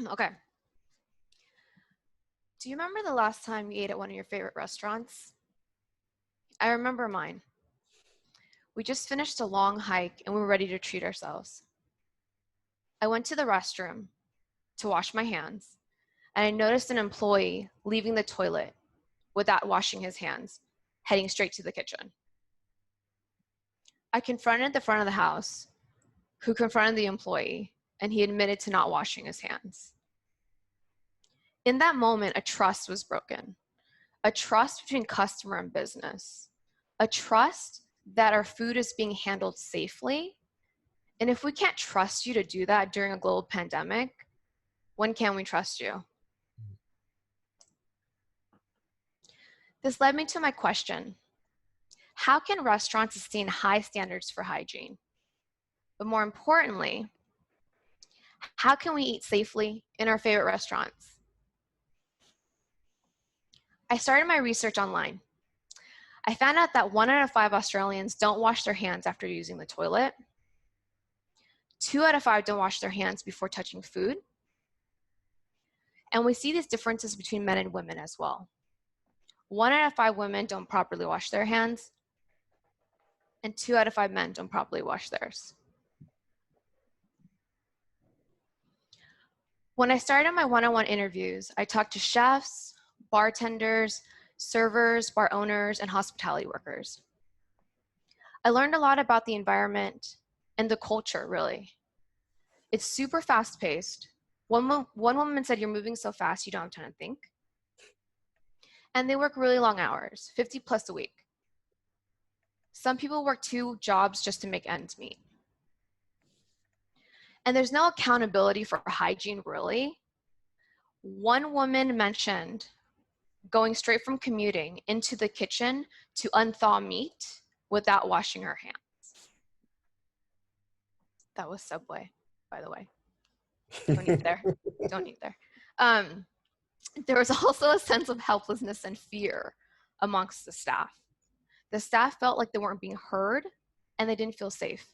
Okay. Do you remember the last time you ate at one of your favorite restaurants? I remember mine. We just finished a long hike and we were ready to treat ourselves. I went to the restroom to wash my hands, and I noticed an employee leaving the toilet without washing his hands, heading straight to the kitchen. I confronted the front of the house, who confronted the employee, and he admitted to not washing his hands. In that moment, a trust was broken, a trust between customer and business, a trust that our food is being handled safely. And if we can't trust you to do that during a global pandemic, when can we trust you? This led me to my question. How can restaurants sustain high standards for hygiene? But more importantly, how can we eat safely in our favorite restaurants? I started my research online. I found out that 1 out of 5 Australians don't wash their hands after using the toilet. 2 out of 5 don't wash their hands before touching food. And we see these differences between men and women as well. 1 out of 5 women don't properly wash their hands, and 2 out of 5 men don't properly wash theirs. When I started my one-on-one interviews, I talked to chefs, bartenders, servers, bar owners, and hospitality workers. I learned a lot about the environment and the culture, really. It's super fast-paced. One woman said, "You're moving so fast, you don't have time to think." And they work really long hours, 50 plus a week. Some people work 2 jobs just to make ends meet. And there's no accountability for hygiene, really. One woman mentioned going straight from commuting into the kitchen to unthaw meat without washing her hands. That was Subway, by the way. Don't eat there. Don't eat there. There was also a sense of helplessness and fear amongst the staff. The staff felt like they weren't being heard and they didn't feel safe.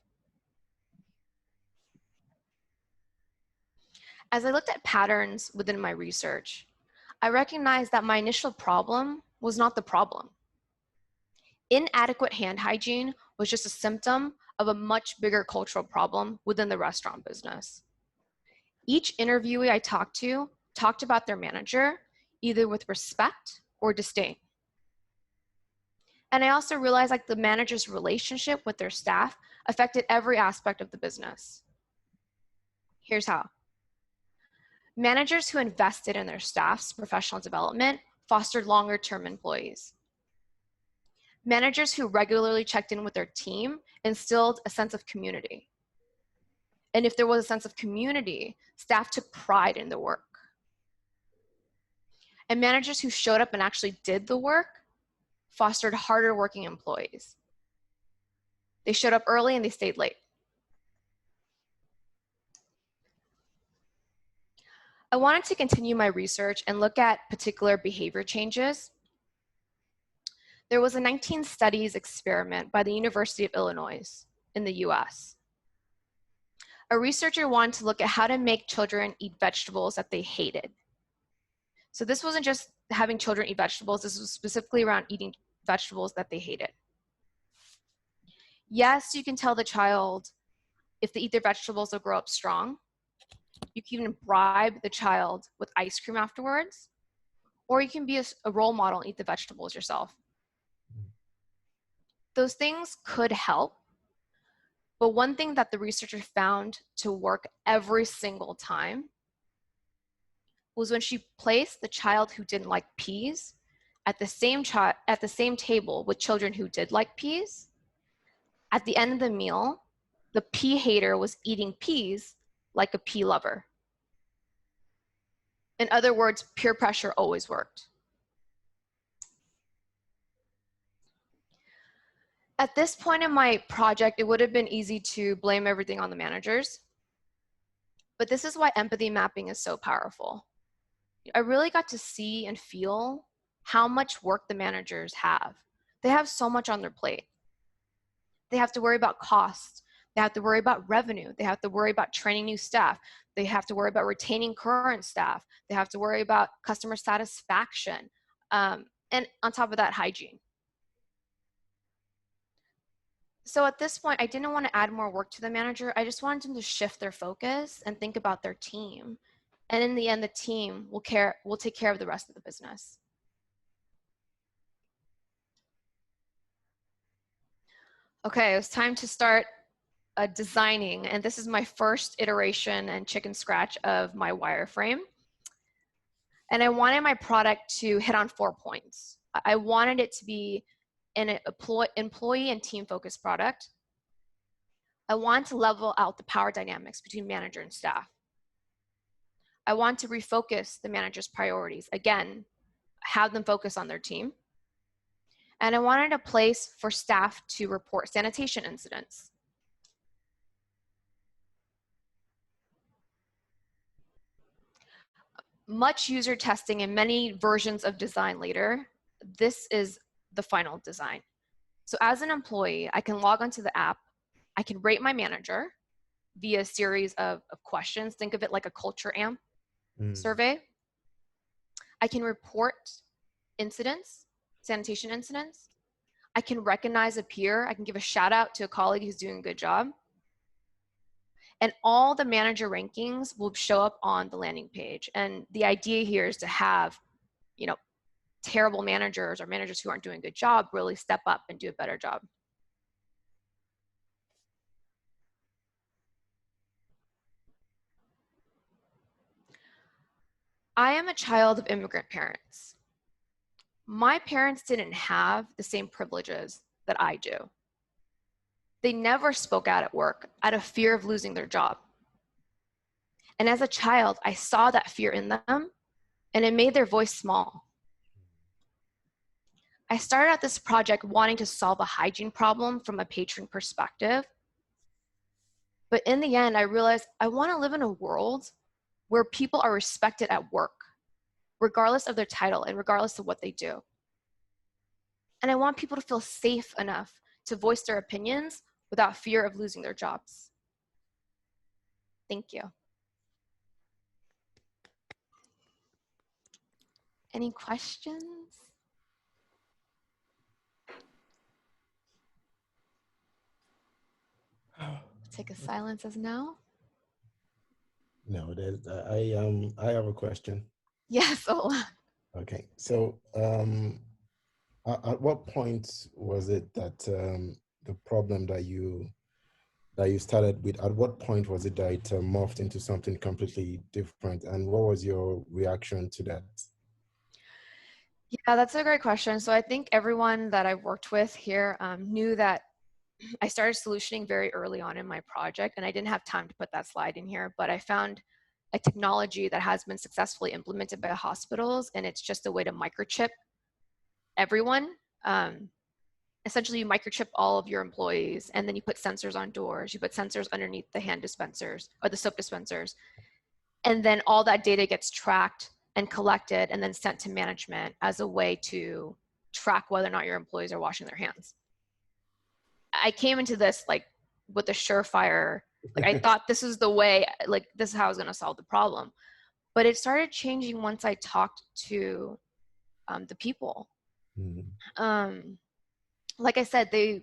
As I looked at patterns within my research, I recognized that my initial problem was not the problem. Inadequate hand hygiene was just a symptom of a much bigger cultural problem within the restaurant business. Each interviewee I talked to talked about their manager, either with respect or disdain. And I also realized like the manager's relationship with their staff affected every aspect of the business. Here's how. Managers who invested in their staff's professional development fostered longer-term employees. Managers who regularly checked in with their team instilled a sense of community. And if there was a sense of community, staff took pride in the work. And managers who showed up and actually did the work fostered harder working employees. They showed up early and they stayed late. I wanted to continue my research and look at particular behavior changes. There was a 19 studies experiment by the University of Illinois in the US. A researcher wanted to look at how to make children eat vegetables that they hated. So this wasn't just having children eat vegetables, this was specifically around eating vegetables that they hated. Yes, you can tell the child if they eat their vegetables, they'll grow up strong. You can even bribe the child with ice cream afterwards, or you can be a role model and eat the vegetables yourself. Those things could help, but one thing that the researcher found to work every single time was when she placed the child who didn't like peas at the same table with children who did like peas. At the end of the meal, the pea hater was eating peas like a pea lover. In other words, peer pressure always worked. At this point in my project, it would have been easy to blame everything on the managers. But this is why empathy mapping is so powerful. I really got to see and feel how much work the managers have. They have so much on their plate. They have to worry about costs. They have to worry about revenue. They have to worry about training new staff. They have to worry about retaining current staff. They have to worry about customer satisfaction. And on top of that, hygiene. So at this point, I didn't want to add more work to the manager. I just wanted them to shift their focus and think about their team. And in the end, the team will take care of the rest of the business. Okay, it was time to start designing, and this is my first iteration and chicken scratch of my wireframe. And I wanted my product to hit on 4 points. I wanted it to be an employee and team focused product. I want to level out the power dynamics between manager and staff. I want to refocus the manager's priorities. Again, have them focus on their team. And I wanted a place for staff to report sanitation incidents. Much user testing and many versions of design later, this is the final design. So as an employee, I can log onto the app. I can rate my manager via a series of questions. Think of it like a culture amp survey. I can report incidents, sanitation incidents. I can recognize a peer. I can give a shout out to a colleague who's doing a good job. And all the manager rankings will show up on the landing page. And the idea here is to have, terrible managers or managers who aren't doing a good job really step up and do a better job. I am a child of immigrant parents. My parents didn't have the same privileges that I do. They never spoke out at work out of fear of losing their job. And as a child, I saw that fear in them, and it made their voice small. I started out this project wanting to solve a hygiene problem from a patron perspective. But in the end, I realized I want to live in a world where people are respected at work, regardless of their title and regardless of what they do. And I want people to feel safe enough to voice their opinions without fear of losing their jobs. Thank you. Any questions? Take a silence as no. No, I have a question. Yes. Okay, so at what point was it that the problem that you started with, at what point was it that it morphed into something completely different, and what was your reaction to that? Yeah, that's a great question. So I think everyone that I've worked with here knew that I started solutioning very early on in my project, and I didn't have time to put that slide in here, but I found a technology that has been successfully implemented by hospitals, and it's just a way to microchip everyone. Essentially, you microchip all of your employees, and then you put sensors on doors, you put sensors underneath the hand dispensers or the soap dispensers, and then all that data gets tracked and collected and then sent to management as a way to track whether or not your employees are washing their hands. I came into this like with a surefire, like I thought this is the way, like this is how I was going to solve the problem. But it started changing once I talked to the people. Like I said, they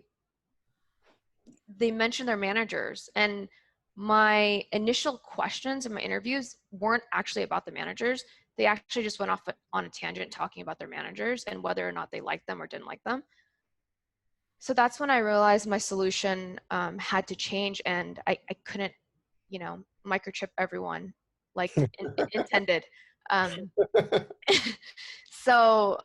mentioned their managers, and my initial questions in my interviews weren't actually about the managers. They actually just went off on a tangent talking about their managers and whether or not they liked them or didn't like them. So that's when I realized my solution had to change, and I couldn't, microchip everyone like intended. So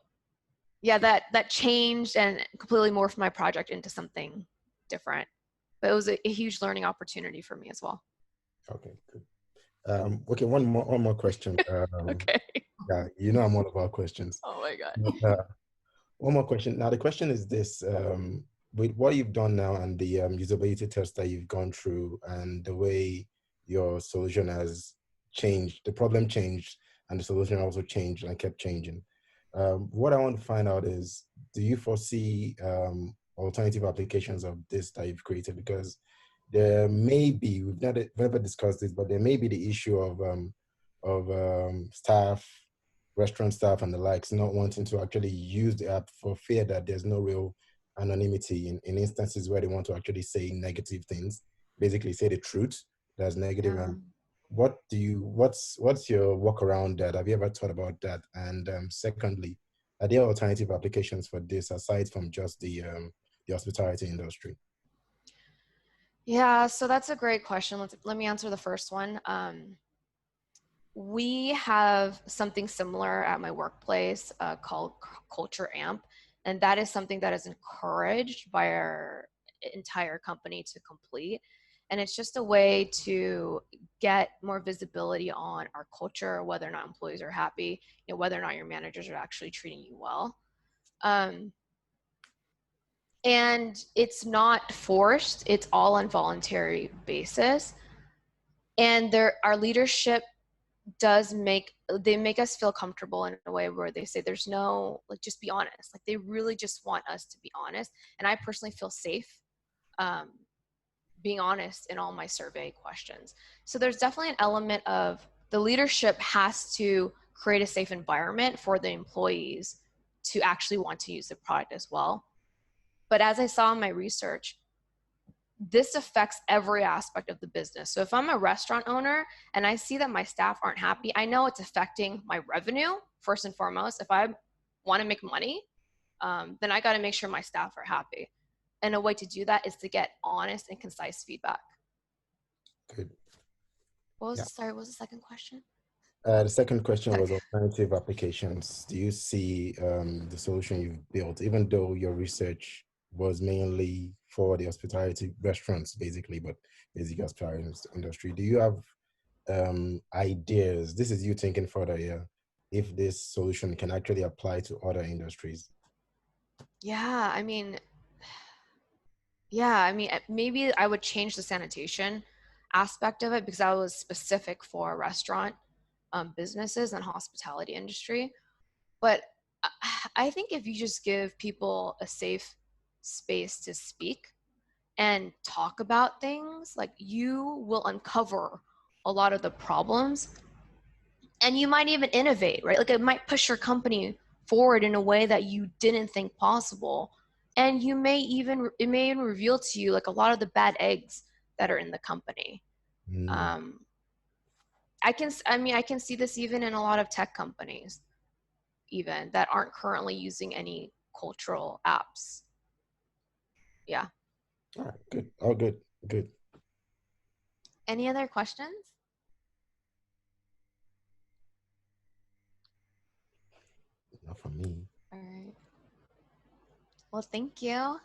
yeah, that changed and completely morphed my project into something different. But it was a huge learning opportunity for me as well. Okay, good. Okay, one more question. Okay. Yeah, I'm all about questions. Oh my God. One more question. Now, the question is this, with what you've done now and the usability test that you've gone through and the way your solution has changed, the problem changed and the solution also changed and kept changing. What I want to find out is, do you foresee alternative applications of this that you've created? Because there may be, we've never discussed this, but there may be the issue of staff, restaurant staff and the likes not wanting to actually use the app for fear that there's no real anonymity in instances where they want to actually say negative things, basically say the truth that's negative. Yeah. And what's your work around that? Have you ever thought about that? And secondly, are there alternative applications for this aside from just the hospitality industry? Yeah, so that's a great question. Let me answer the first one. We have something similar at my workplace called Culture Amp, and that is something that is encouraged by our entire company to complete. And it's just a way to get more visibility on our culture, whether or not employees are happy, whether or not your managers are actually treating you well. Um, and it's not forced; it's all on voluntary basis. And our leadership they make us feel comfortable in a way where they say there's no, like, just be honest. Like, they really just want us to be honest, and I personally feel safe um, being honest in all my survey questions. So there's definitely an element of the leadership has to create a safe environment for the employees to actually want to use the product as well. But as I saw in my research, this affects every aspect of the business. So if I'm a restaurant owner and I see that my staff aren't happy, I know it's affecting my revenue first and foremost. If I want to make money, then I got to make sure my staff are happy. And a way to do that is to get honest and concise feedback. Good. Yeah. What was the second question? The second question Okay. was alternative applications. Do you see the solution you've built, even though your research was mainly for the hospitality restaurants, basically, but basic hospitality industry? Do you have ideas? This is you thinking further, yeah. If this solution can actually apply to other industries. Yeah, I mean, maybe I would change the sanitation aspect of it because that was specific for restaurant businesses and hospitality industry. But I think if you just give people a safe space to speak and talk about things, like, you will uncover a lot of the problems, and you might even innovate, right? Like, it might push your company forward in a way that you didn't think possible. And it may even reveal to you, like, a lot of the bad eggs that are in the company. Mm. Um, I can see this even in a lot of tech companies, even that aren't currently using any cultural apps. Yeah. All right, good. Oh, good, good. Any other questions? Not for me. All right. Well, thank you.